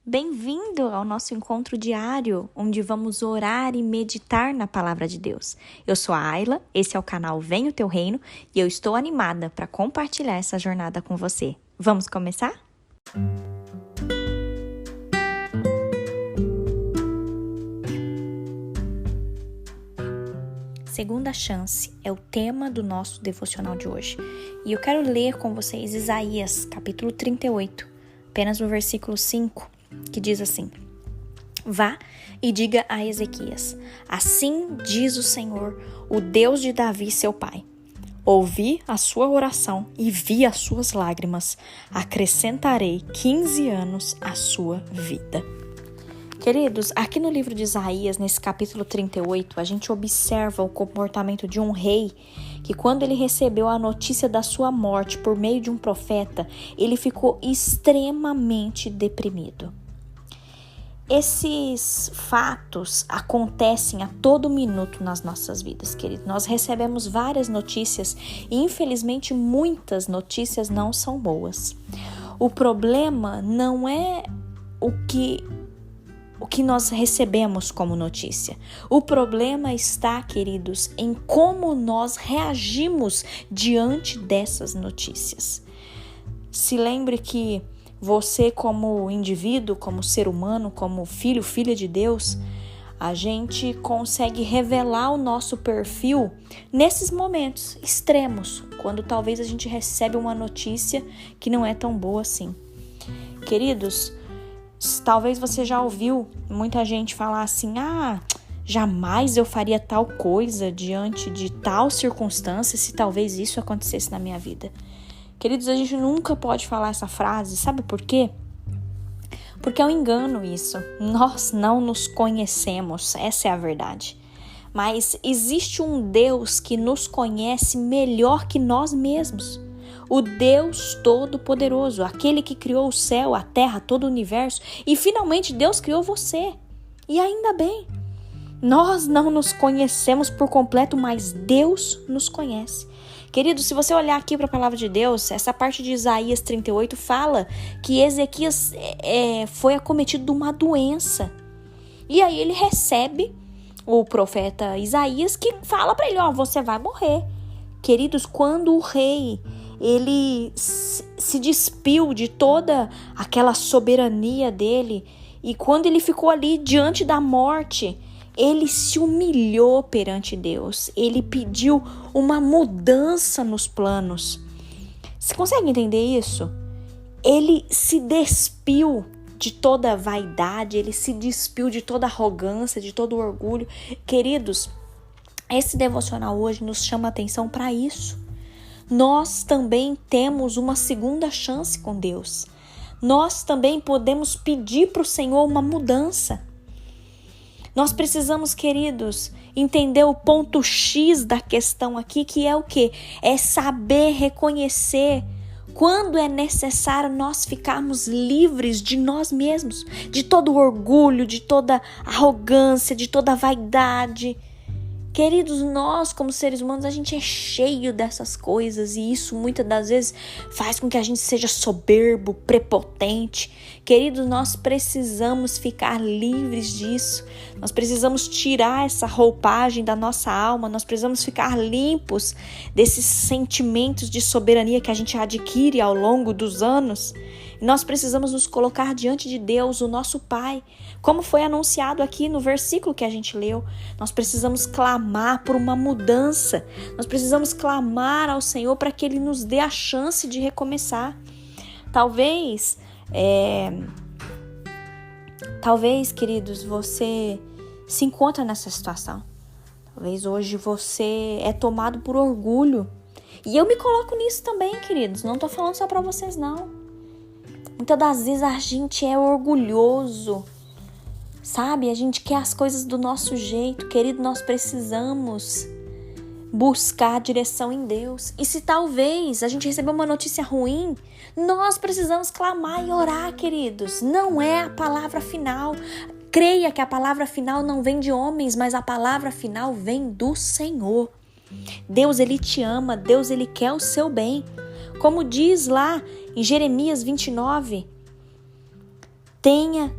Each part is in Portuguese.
Bem-vindo ao nosso encontro diário, onde vamos orar e meditar na Palavra de Deus. Eu sou a Ayla, esse é o canal Vem o Teu Reino e eu estou animada para compartilhar essa jornada com você. Vamos começar? Segunda chance é o tema do nosso devocional de hoje. E eu quero ler com vocês Isaías, capítulo 38, apenas no versículo 5. Que diz assim: Vá e diga a Ezequias: assim diz o Senhor, o Deus de Davi, seu pai. Ouvi a sua oração e vi as suas lágrimas. Acrescentarei 15 anos à sua vida. Queridos, aqui no livro de Isaías, nesse capítulo 38, a gente observa o comportamento de um rei que, quando ele recebeu a notícia da sua morte por meio de um profeta, ele ficou extremamente deprimido. Esses fatos acontecem a todo minuto nas nossas vidas, querido. Nós recebemos várias notícias e, infelizmente, muitas notícias não são boas. O problema não é o que nós recebemos como notícia. O problema está, queridos, em como nós reagimos diante dessas notícias. Se lembre que você, como indivíduo, como ser humano, como filho, filha de Deus, a gente consegue revelar o nosso perfil nesses momentos extremos, quando talvez a gente recebe uma notícia que não é tão boa assim. Queridos, talvez você já ouviu muita gente falar assim: jamais eu faria tal coisa diante de tal circunstância se talvez isso acontecesse na minha vida. Queridos, a gente nunca pode falar essa frase, sabe por quê? Porque é um engano isso. Nós não nos conhecemos, essa é a verdade. Mas existe um Deus que nos conhece melhor que nós mesmos. O Deus Todo-Poderoso, aquele que criou o céu, a terra, todo o universo. E finalmente Deus criou você. E ainda bem. Nós não nos conhecemos por completo, mas Deus nos conhece. Querido, se você olhar aqui para a palavra de Deus, essa parte de Isaías 38 fala que Ezequias foi acometido de uma doença. E aí ele recebe o profeta Isaías que fala para ele: você vai morrer. Queridos, quando o rei ele se despiu de toda aquela soberania dele e quando ele ficou ali diante da morte, ele se humilhou perante Deus. Ele pediu uma mudança nos planos. Você consegue entender isso? Ele se despiu de toda a vaidade, ele se despiu de toda a arrogância, de todo o orgulho. Queridos, esse devocional hoje nos chama a atenção para isso. Nós também temos uma segunda chance com Deus. Nós também podemos pedir para o Senhor uma mudança. Nós precisamos, queridos, entender o ponto X da questão aqui, que é o quê? É saber reconhecer quando é necessário nós ficarmos livres de nós mesmos, de todo o orgulho, de toda arrogância, de toda vaidade. Queridos, nós como seres humanos, a gente é cheio dessas coisas e isso muitas das vezes faz com que a gente seja soberbo, prepotente. Queridos, nós precisamos ficar livres disso. Nós precisamos tirar essa roupagem da nossa alma, nós precisamos ficar limpos desses sentimentos de soberania que a gente adquire ao longo dos anos. Nós precisamos nos colocar diante de Deus, o nosso Pai, como foi anunciado aqui no versículo que a gente leu. Nós precisamos clamar por uma mudança, nós precisamos clamar ao Senhor para que Ele nos dê a chance de recomeçar. Talvez, queridos, você se encontra nessa situação. Talvez hoje você é tomado por orgulho. E eu me coloco nisso também, queridos, não estou falando só para vocês, não. Muitas das vezes a gente é orgulhoso, sabe? A gente quer as coisas do nosso jeito. Querido, nós precisamos buscar a direção em Deus. E se talvez a gente receber uma notícia ruim, nós precisamos clamar e orar, queridos. Não é a palavra final. Creia que a palavra final não vem de homens, mas a palavra final vem do Senhor. Deus, Ele te ama. Deus, Ele quer o seu bem. Como diz lá em Jeremias 29, Tenha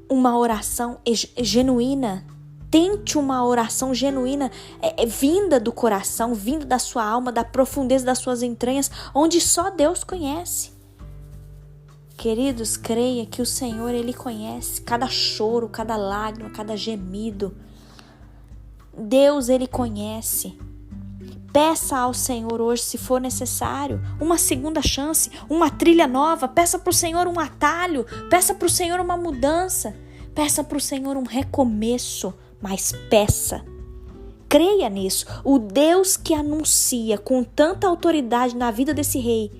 uma oração genuína. Tente uma oração genuína, vinda do coração, vinda da sua alma, da profundeza das suas entranhas, onde só Deus conhece. Queridos, creia que o Senhor, Ele conhece cada choro, cada lágrima, cada gemido. Deus, Ele conhece. Peça ao Senhor hoje, se for necessário, uma segunda chance, uma trilha nova. Peça para o Senhor um atalho, peça para o Senhor uma mudança, peça para o Senhor um recomeço, mas peça. Creia nisso. O Deus que anuncia com tanta autoridade na vida desse rei,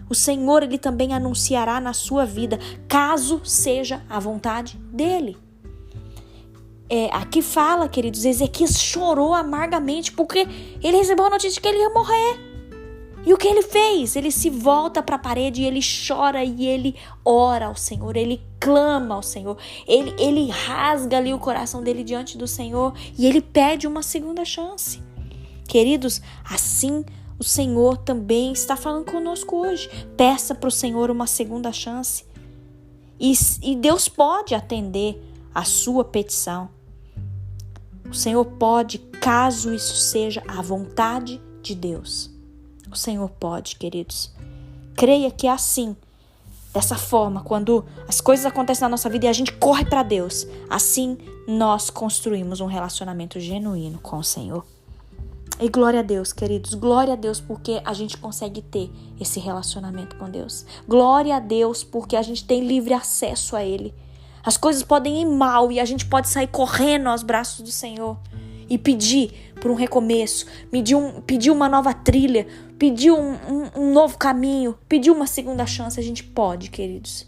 o Senhor, Ele também anunciará na sua vida, caso seja a vontade dEle. Aqui fala, queridos, Ezequias chorou amargamente porque ele recebeu a notícia de que ele ia morrer. E o que ele fez? Ele se volta para a parede e ele chora e ele ora ao Senhor, ele clama ao Senhor, ele rasga ali o coração dele diante do Senhor e ele pede uma segunda chance. Queridos, assim o Senhor também está falando conosco hoje. Peça para o Senhor uma segunda chance e Deus pode atender a sua petição. O Senhor pode, caso isso seja a vontade de Deus. O Senhor pode, queridos. Creia que é assim, dessa forma, quando as coisas acontecem na nossa vida e a gente corre para Deus, assim nós construímos um relacionamento genuíno com o Senhor. E glória a Deus, queridos, glória a Deus porque a gente consegue ter esse relacionamento com Deus. Glória a Deus porque a gente tem livre acesso a Ele. As coisas podem ir mal e a gente pode sair correndo aos braços do Senhor e pedir por um recomeço, pedir uma nova trilha, pedir um novo caminho, pedir uma segunda chance. A gente pode, queridos,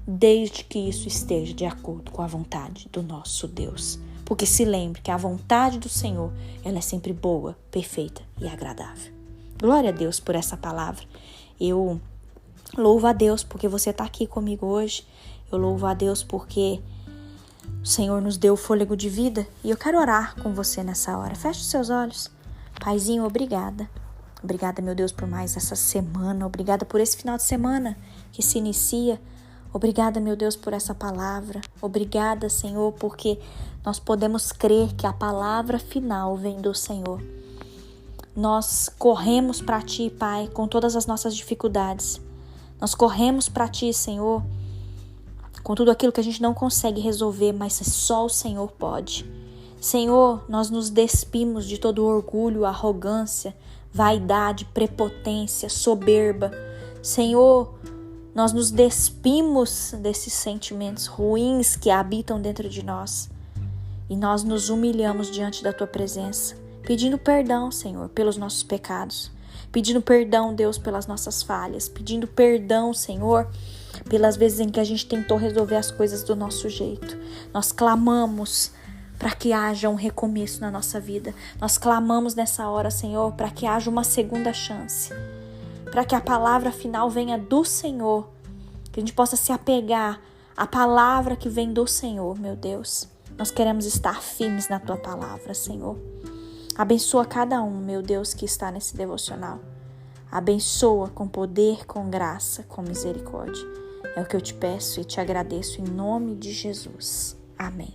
desde que isso esteja de acordo com a vontade do nosso Deus. Porque se lembre que a vontade do Senhor, ela é sempre boa, perfeita e agradável. Glória a Deus por essa palavra. Eu louvo a Deus porque você está aqui comigo hoje. Eu louvo a Deus porque o Senhor nos deu o fôlego de vida. E eu quero orar com você nessa hora. Feche os seus olhos. Paizinho, obrigada. Obrigada, meu Deus, por mais essa semana. Obrigada por esse final de semana que se inicia. Obrigada, meu Deus, por essa palavra. Obrigada, Senhor, porque nós podemos crer que a palavra final vem do Senhor. Nós corremos para Ti, Pai, com todas as nossas dificuldades. Nós corremos para Ti, Senhor, com tudo aquilo que a gente não consegue resolver, mas só o Senhor pode. Senhor, nós nos despimos de todo orgulho, arrogância, vaidade, prepotência, soberba. Senhor, nós nos despimos desses sentimentos ruins que habitam dentro de nós. E nós nos humilhamos diante da Tua presença, pedindo perdão, Senhor, pelos nossos pecados. Pedindo perdão, Deus, pelas nossas falhas. Pedindo perdão, Senhor, pelas vezes em que a gente tentou resolver as coisas do nosso jeito. Nós clamamos para que haja um recomeço na nossa vida. Nós clamamos nessa hora, Senhor, para que haja uma segunda chance. Para que a palavra final venha do Senhor. Que a gente possa se apegar à palavra que vem do Senhor, meu Deus. Nós queremos estar firmes na Tua palavra, Senhor. Abençoa cada um, meu Deus, que está nesse devocional. Abençoa com poder, com graça, com misericórdia. É o que eu te peço e te agradeço em nome de Jesus. Amém.